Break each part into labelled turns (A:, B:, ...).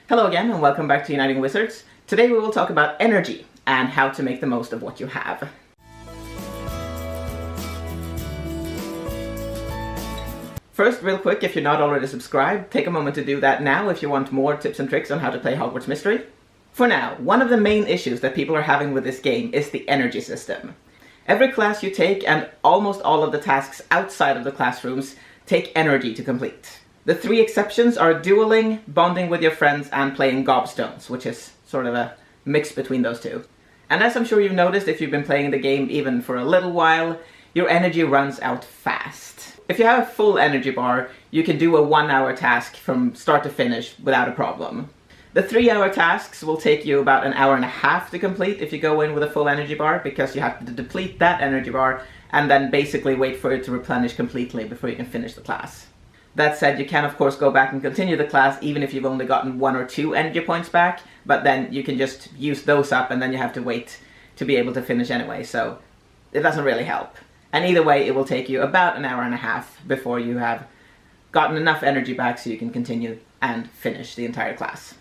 A: Hello again and welcome back to Uniting Wizards. Today we will talk about energy and how to make the most of what you have. First, real quick, if you're not already subscribed, take a moment to do that now if you want more tips and tricks on how to play Hogwarts Mystery. For now, one of the main issues that people are having with this game is the energy system. Every class you take and almost all of the tasks outside of the classrooms take energy to complete. The three exceptions are dueling, bonding with your friends, and playing gobstones, which is sort of a mix between those two. And as I'm sure you've noticed if you've been playing the game even for a little while, your energy runs out fast. If you have a full energy bar, you can do a 1-hour task from start to finish without a problem. The 3-hour tasks will take you about an hour and a half to complete if you go in with a full energy bar, because you have to deplete that energy bar and then basically wait for it to replenish completely before you can finish the class. That said, you can of course go back and continue the class even if you've only gotten 1 or 2 energy points back, but then you can just use those up and then you have to wait to be able to finish anyway, so it doesn't really help. And either way, it will take you about an hour and a half before you have gotten enough energy back so you can continue and finish the entire class.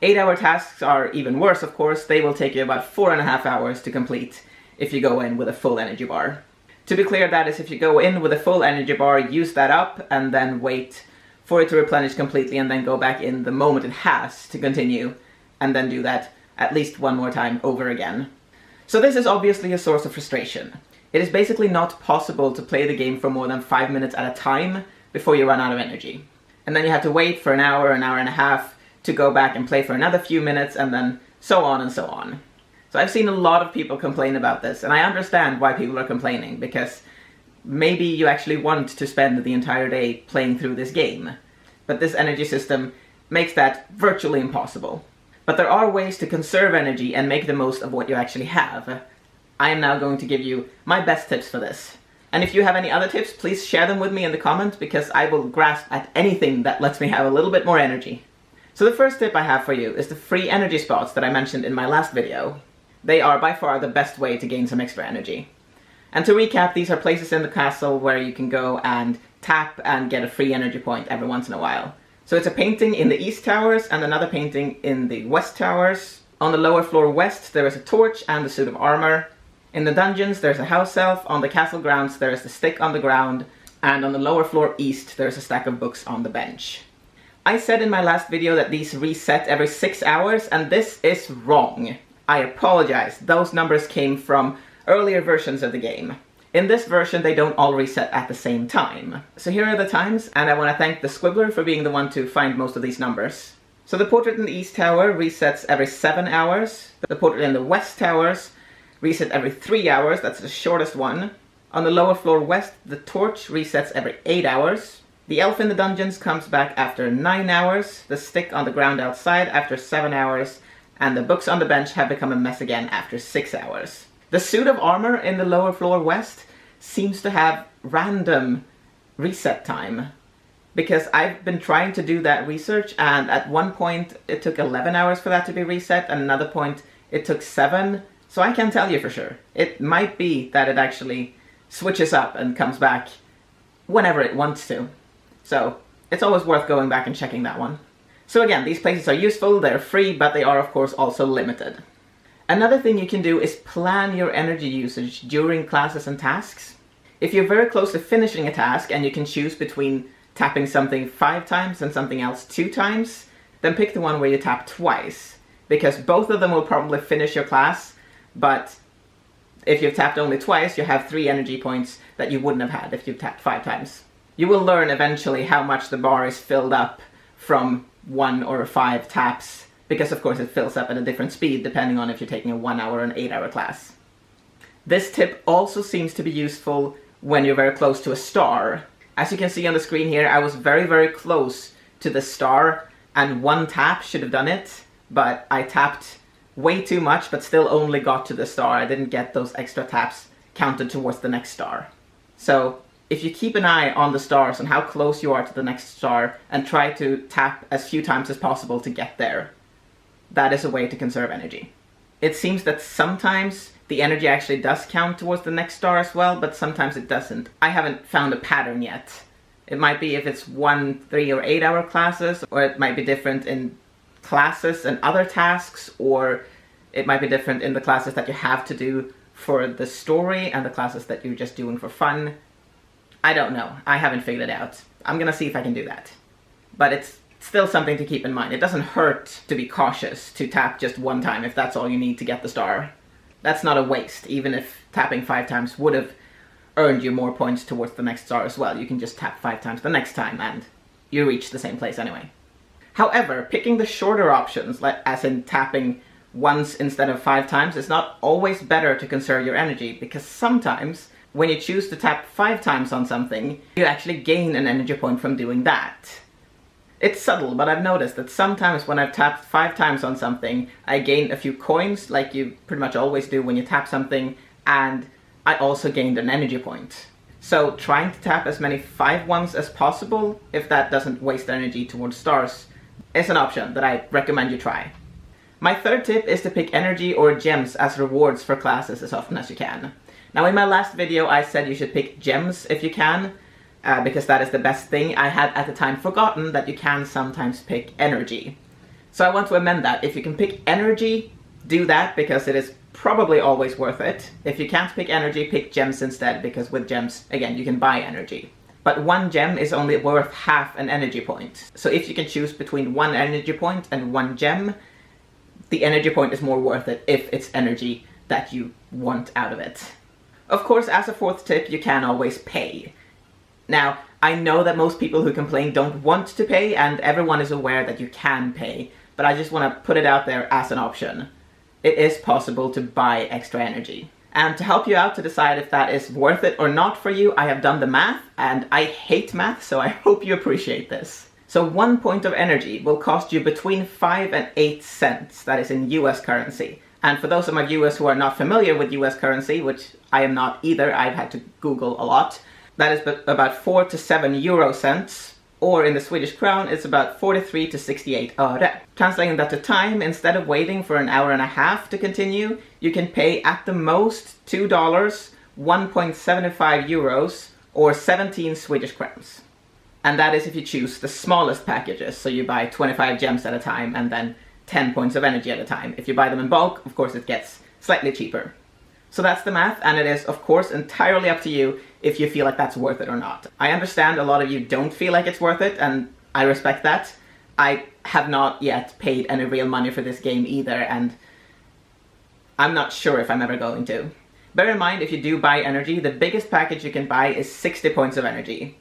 A: 8-hour tasks are even worse, of course. They will take you about 4.5 hours to complete if you go in with a full energy bar. To be clear, that is if you go in with a full energy bar, use that up, and then wait for it to replenish completely, and then go back in the moment it has to continue, and then do that at least one more time over again. So this is obviously a source of frustration. It is basically not possible to play the game for more than 5 minutes at a time before you run out of energy. And then you have to wait for an hour and a half to go back and play for another few minutes, and then so on and so on. So I've seen a lot of people complain about this, and I understand why people are complaining, because maybe you actually want to spend the entire day playing through this game, but this energy system makes that virtually impossible. But there are ways to conserve energy and make the most of what you actually have. I am now going to give you my best tips for this. And if you have any other tips, please share them with me in the comments, because I will grasp at anything that lets me have a little bit more energy. So the first tip I have for you is the free energy spots that I mentioned in my last video. They are by far the best way to gain some extra energy. And to recap, these are places in the castle where you can go and tap and get a free energy point every once in a while. So it's a painting in the East Towers and another painting in the West Towers. On the lower floor west, there is a torch and a suit of armor. In the dungeons, there's a house elf. On the castle grounds, there is the stick on the ground. And on the lower floor east, there's a stack of books on the bench. I said in my last video that these reset every 6 hours, and this is wrong. I apologize, those numbers came from earlier versions of the game. In this version, they don't all reset at the same time. So here are the times, and I want to thank the Squibbler for being the one to find most of these numbers. So the portrait in the East Tower resets every 7 hours. The portrait in the West Towers resets every 3 hours, that's the shortest one. On the lower floor west, the torch resets every 8 hours. The elf in the dungeons comes back after 9 hours. The stick on the ground outside after 7 hours. And the books on the bench have become a mess again after 6 hours. The suit of armor in the lower floor west seems to have random reset time, because I've been trying to do that research, and at one point it took 11 hours for that to be reset, and another point it took 7, so I can't tell you for sure. It might be that it actually switches up and comes back whenever it wants to. So it's always worth going back and checking that one. So again, these places are useful, they're free, but they are of course also limited. Another thing you can do is plan your energy usage during classes and tasks. If you're very close to finishing a task and you can choose between tapping something 5 times and something else 2 times, then pick the one where you tap twice, because both of them will probably finish your class, but if you've tapped only twice, you have 3 energy points that you wouldn't have had if you've tapped 5 times. You will learn eventually how much the bar is filled up from 1 or 5 taps, because of course it fills up at a different speed depending on if you're taking a 1-hour or an 8-hour class. This tip also seems to be useful when you're very close to a star. As you can see on the screen here, I was very close to the star, and 1 tap should have done it, but I tapped way too much but still only got to the star. I didn't get those extra taps counted towards the next star. So if you keep an eye on the stars and how close you are to the next star and try to tap as few times as possible to get there, that is a way to conserve energy. It seems that sometimes the energy actually does count towards the next star as well, but sometimes it doesn't. I haven't found a pattern yet. It might be if it's 1, 3, or 8-hour classes, or it might be different in classes and other tasks, or it might be different in the classes that you have to do for the story and the classes that you're just doing for fun. I don't know. I haven't figured it out. I'm gonna see if I can do that. But it's still something to keep in mind. It doesn't hurt to be cautious, to tap just one time if that's all you need to get the star. That's not a waste, even if tapping 5 times would have earned you more points towards the next star as well. You can just tap 5 times the next time and you reach the same place anyway. However, picking the shorter options, like as in tapping once instead of 5 times, is not always better to conserve your energy, because sometimes when you choose to tap 5 times on something, you actually gain an energy point from doing that. It's subtle, but I've noticed that sometimes when I've tapped 5 times on something, I gain a few coins, like you pretty much always do when you tap something, and I also gained an energy point. So trying to tap as many 5 ones as possible, if that doesn't waste energy towards stars, is an option that I recommend you try. My third tip is to pick energy or gems as rewards for classes as often as you can. Now in my last video I said you should pick gems if you can, because that is the best thing. I had at the time forgotten that you can sometimes pick energy. So I want to amend that. If you can pick energy, do that, because it is probably always worth it. If you can't pick energy, pick gems instead, because with gems, again, you can buy energy. But 1 gem is only worth half an energy point. So if you can choose between 1 energy point and 1 gem, the energy point is more worth it if it's energy that you want out of it. Of course, as a 4th tip, you can always pay. Now, I know that most people who complain don't want to pay, and everyone is aware that you can pay, but I just want to put it out there as an option. It is possible to buy extra energy. And to help you out to decide if that is worth it or not for you, I have done the math, and I hate math, so I hope you appreciate this. So 1 point of energy will cost you between 5 and 8 cents, that is in US currency. And for those of my viewers who are not familiar with US currency, which I am not either, I've had to Google a lot, that is about 4 to 7 euro cents, or in the Swedish crown, it's about 43 to 68 öre. Translating that to time, instead of waiting for an hour and a half to continue, you can pay at the most $2, 1.75 euros, or 17 Swedish crowns. And that is if you choose the smallest packages, so you buy 25 gems at a time and then 10 points of energy at a time. If you buy them in bulk, of course it gets slightly cheaper. So that's the math, and it is of course entirely up to you if you feel like that's worth it or not. I understand a lot of you don't feel like it's worth it, and I respect that. I have not yet paid any real money for this game either, and I'm not sure if I'm ever going to. Bear in mind, if you do buy energy, the biggest package you can buy is 60 points of energy.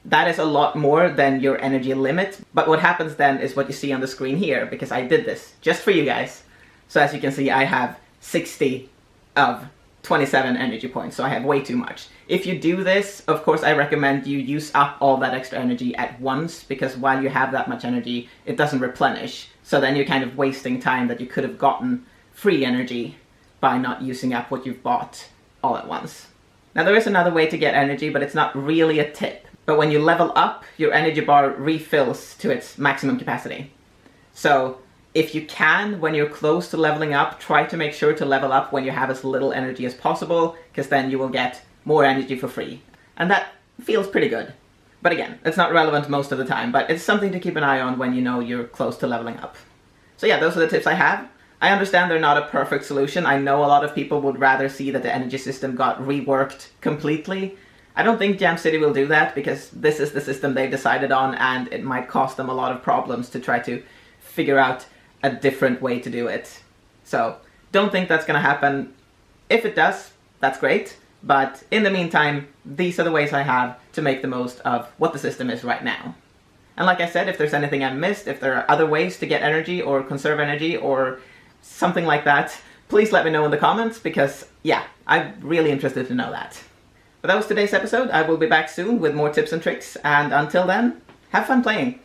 A: That is a lot more than your energy limit, but what happens then is what you see on the screen here, because I did this just for you guys. So as you can see, I have 60 of 27 energy points, so I have way too much. If you do this, of course I recommend you use up all that extra energy at once, because while you have that much energy, it doesn't replenish. So then you're kind of wasting time that you could have gotten free energy by not using up what you've bought all at once. Now there is another way to get energy, but it's not really a tip. But when you level up, your energy bar refills to its maximum capacity. So if you can, when you're close to leveling up, try to make sure to level up when you have as little energy as possible, because then you will get more energy for free. And that feels pretty good. But again, it's not relevant most of the time, but it's something to keep an eye on when you know you're close to leveling up. So yeah, those are the tips I have. I understand they're not a perfect solution. I know a lot of people would rather see that the energy system got reworked completely. I don't think Jam City will do that, because this is the system they decided on, and it might cost them a lot of problems to try to figure out a different way to do it. So don't think that's going to happen. If it does, that's great. But in the meantime, these are the ways I have to make the most of what the system is right now. And like I said, if there's anything I've missed, if there are other ways to get energy or conserve energy or something like that, please let me know in the comments, because yeah, I'm really interested to know that. But that was today's episode. I will be back soon with more tips and tricks, and until then, have fun playing!